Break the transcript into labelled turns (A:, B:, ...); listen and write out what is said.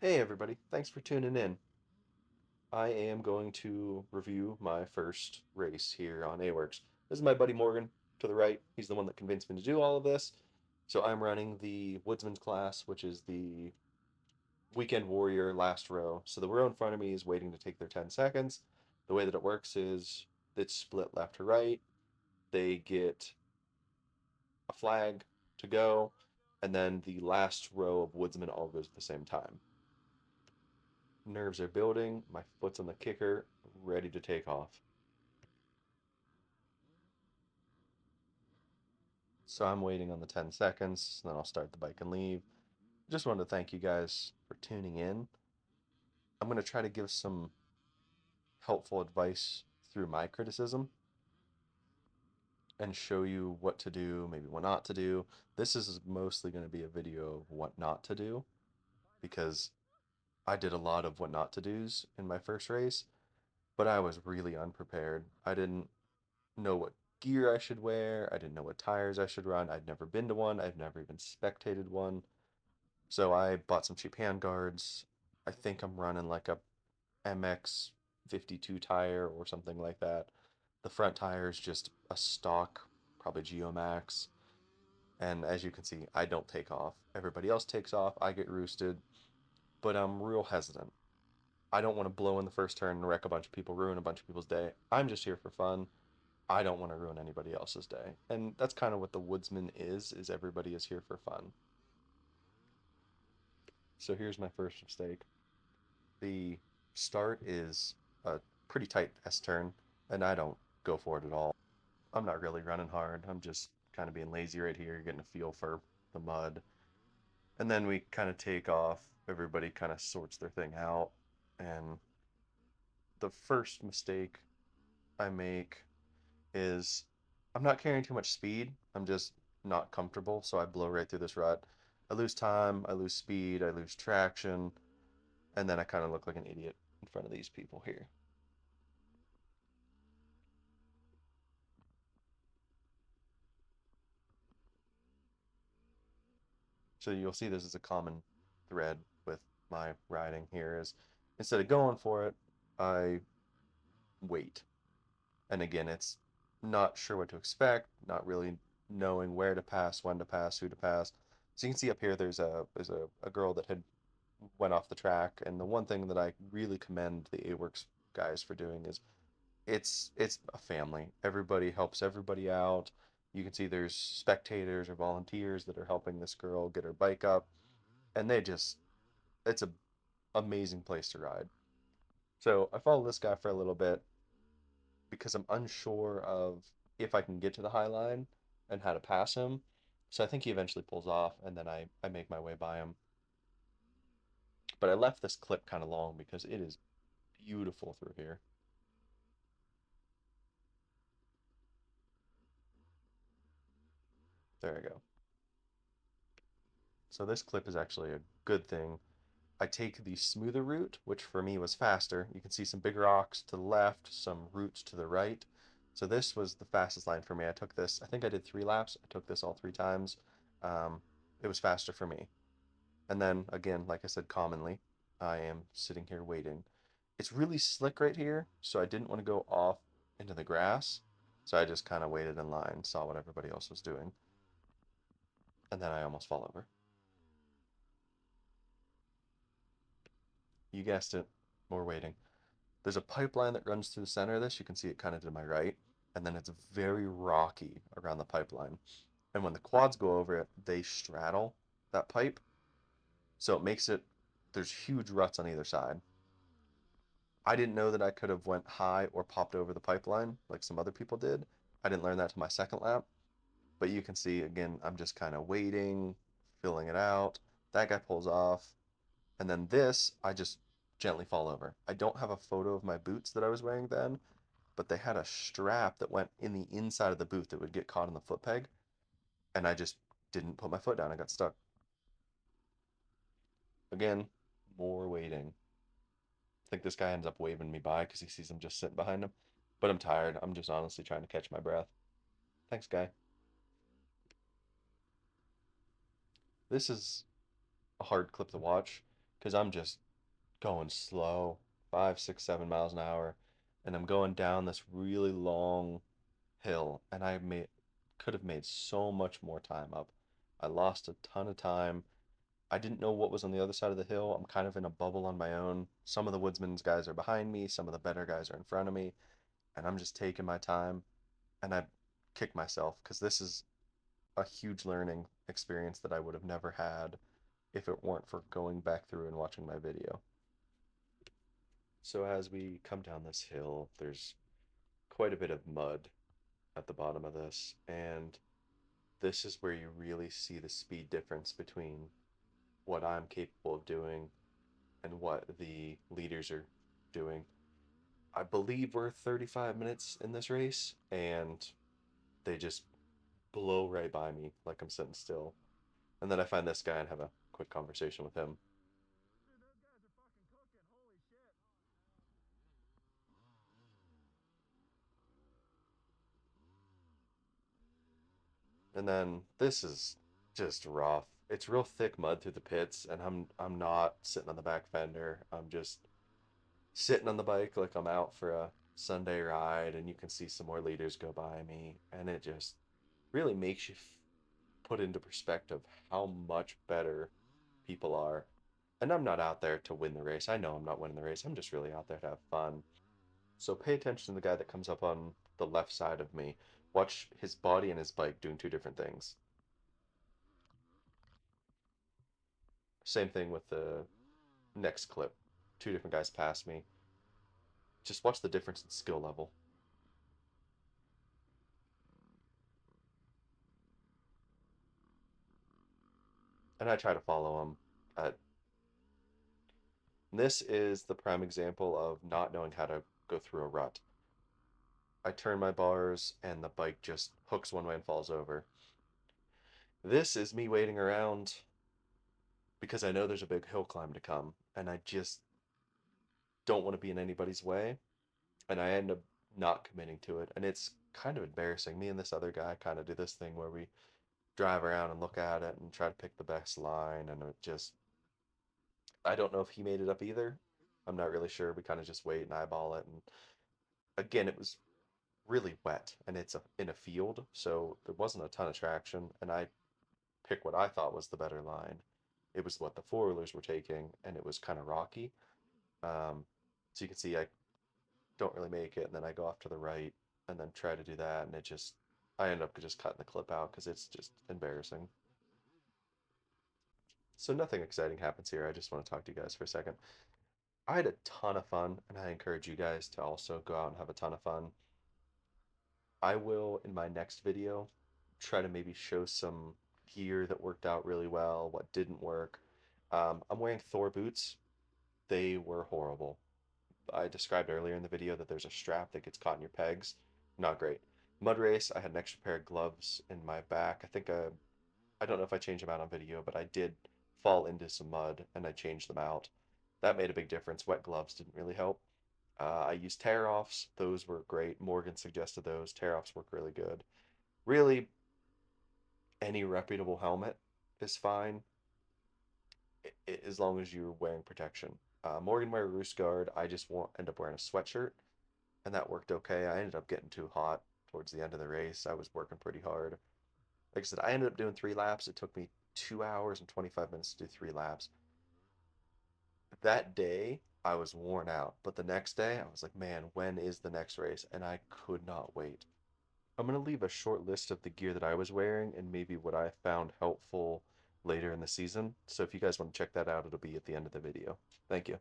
A: Hey everybody, thanks for tuning in. I am going to review my first race here on Awrcs. This is my buddy Morgan to the right. He's the one that convinced me to do all of this. So I'm running the Woodsman's class, which is the Weekend Warrior last row. So the row in front of me is waiting to take their 10 seconds. The way that it works is it's split left to right. They get a flag to go, and then the last row of Woodsmen all goes at the same time. Nerves are building. My foot's on the kicker, ready to take off. So I'm waiting on the 10 seconds, then I'll start the bike and leave. Just wanted to thank you guys for tuning in. I'm going to try to give some helpful advice through my criticism and show you what to do, maybe what not to do. This is mostly going to be a video of what not to do because I did a lot of what not to do's in my first race, but I was really unprepared. I didn't know what gear I should wear. I didn't know what tires I should run. I'd never been to one. I've never even spectated one. So I bought some cheap hand guards. I think I'm running like a MX 52 tire or something like that. The front tire is just a stock, probably Geomax. And as you can see, I don't take off. Everybody else takes off. I get roosted, but I'm real hesitant. I don't want to blow in the first turn and wreck a bunch of people, ruin a bunch of people's day. I'm just here for fun. I don't want to ruin anybody else's day. And that's kind of what the woodsman is everybody is here for fun. So here's my first mistake. The start is a pretty tight S turn, and I don't go for it at all. I'm not really running hard. I'm just kind of being lazy right here, getting a feel for the mud. And then we kind of take off. Everybody kind of sorts their thing out. And the first mistake I make is I'm not carrying too much speed. I'm just not comfortable, so I blow right through this rut. I lose time, I lose speed, I lose traction, and then I kind of look like an idiot in front of these people here. So you'll see this is a common thread with my riding here is instead of going for it, I wait. And again, it's not sure what to expect, not really knowing where to pass, when to pass, who to pass. So you can see up here there's a girl that had went off the track, and the one thing that I really commend the Awrcs guys for doing is it's a family. Everybody helps everybody out. You can see there's spectators or volunteers that are helping this girl get her bike up, and it's a amazing place to ride. So I followed this guy for a little bit because I'm unsure of if I can get to the high line and how to pass him. So I think he eventually pulls off, and then I make my way by him. But I left this clip kind of long because it is beautiful through here. There I go. So this clip is actually a good thing. I take the smoother route, which for me was faster. You can see some bigger rocks to the left, some roots to the right. So this was the fastest line for me. I took this, I think I did 3 laps. I took this all 3 times. Um, it was faster for me. And then again, like I said, commonly, I am sitting here waiting. It's really slick right here, so I didn't want to go off into the grass. So I just kind of waited in line, saw what everybody else was doing, and then I almost fall over. You guessed it, more waiting. There's a pipeline that runs through the center of this. You can see it kind of to my right, and then it's very rocky around the pipeline. And when the quads go over it, they straddle that pipe, so it makes it there's huge ruts on either side. I didn't know that I could have went high or popped over the pipeline like some other people did. I didn't learn that to my second lap, but you can see again, I'm just kind of waiting, filling it out. That guy pulls off, and then this, I just gently fall over. I don't have a photo of my boots that I was wearing then, but they had a strap that went in the inside of the boot that would get caught in the foot peg, and I just didn't put my foot down. I got stuck. Again, more waiting. I think this guy ends up waving me by because he sees I'm just sitting behind him. But I'm tired. I'm just honestly trying to catch my breath. Thanks, guy. This is a hard clip to watch because I'm just going slow, 5, 6, 7 miles an hour, and I'm going down this really long hill, and I made could have made so much more time up. I lost a ton of time. I didn't know what was on the other side of the hill. I'm kind of in a bubble on my own. Some of the woodsman's guys are behind me, some of the better guys are in front of me, and I'm just taking my time. And I kick myself because this is a huge learning experience that I would have never had if it weren't for going back through and watching my video. So as we come down this hill, there's quite a bit of mud at the bottom of this, and this is where you really see the speed difference between what I'm capable of doing and what the leaders are doing. I believe we're 35 minutes in this race, and they just blow right by me like I'm sitting still. And then I find this guy and have a quick conversation with him. And then this is just rough. It's real thick mud through the pits, and I'm not sitting on the back fender. I'm just sitting on the bike like I'm out for a Sunday ride, and you can see some more leaders go by me, and it just really makes you put into perspective how much better people are. And I'm not out there to win the race. I know I'm not winning the race. I'm just really out there to have fun. So pay attention to the guy that comes up on the left side of me. Watch his body and his bike doing two different things. Same thing with the next clip. Two different guys past me. Just watch the difference in skill level. And I try to follow him. This is the prime example of not knowing how to go through a rut. I turn my bars and the bike just hooks one way and falls over. This is me waiting around because I know there's a big hill climb to come, and I just don't want to be in anybody's way, and I end up not committing to it, and it's kind of embarrassing. Me and this other guy kind of do this thing where we drive around and look at it and try to pick the best line, and it just I don't know if he made it up either. I'm not really sure. We kind of just wait and eyeball it, and again, it was really wet, and it's in a field, so there wasn't a ton of traction, and I picked what I thought was the better line. It was what the four-wheelers were taking, and it was kind of rocky. Um, so you can see I don't really make it, and then I go off to the right and then try to do that, and I end up just cutting the clip out because it's just embarrassing. So nothing exciting happens here. I just want to talk to you guys for a second. I had a ton of fun, and I encourage you guys to also go out and have a ton of fun. I will, in my next video, try to maybe show some gear that worked out really well, what didn't work. I'm wearing Thor boots. They were horrible. I described earlier in the video that there's a strap that gets caught in your pegs. Not great. Mud race, I had an extra pair of gloves in my back. I don't know if I changed them out on video, but I did fall into some mud and I changed them out. That made a big difference. Wet gloves didn't really help. I used tear-offs. Those were great. Morgan suggested those. Tear-offs work really good. Really, any reputable helmet is fine as long as you're wearing protection. Morgan wear a roost guard. I just end up wearing a sweatshirt, and that worked okay. I ended up getting too hot towards the end of the race. I was working pretty hard. Like I said, I ended up doing 3 laps. It took me 2 hours and 25 minutes to do 3 laps. That day, I was worn out, but the next day, I was like, man, when is the next race? And I could not wait. I'm going to leave a short list of the gear that I was wearing and maybe what I found helpful later in the season. So if you guys want to check that out, it'll be at the end of the video. Thank you.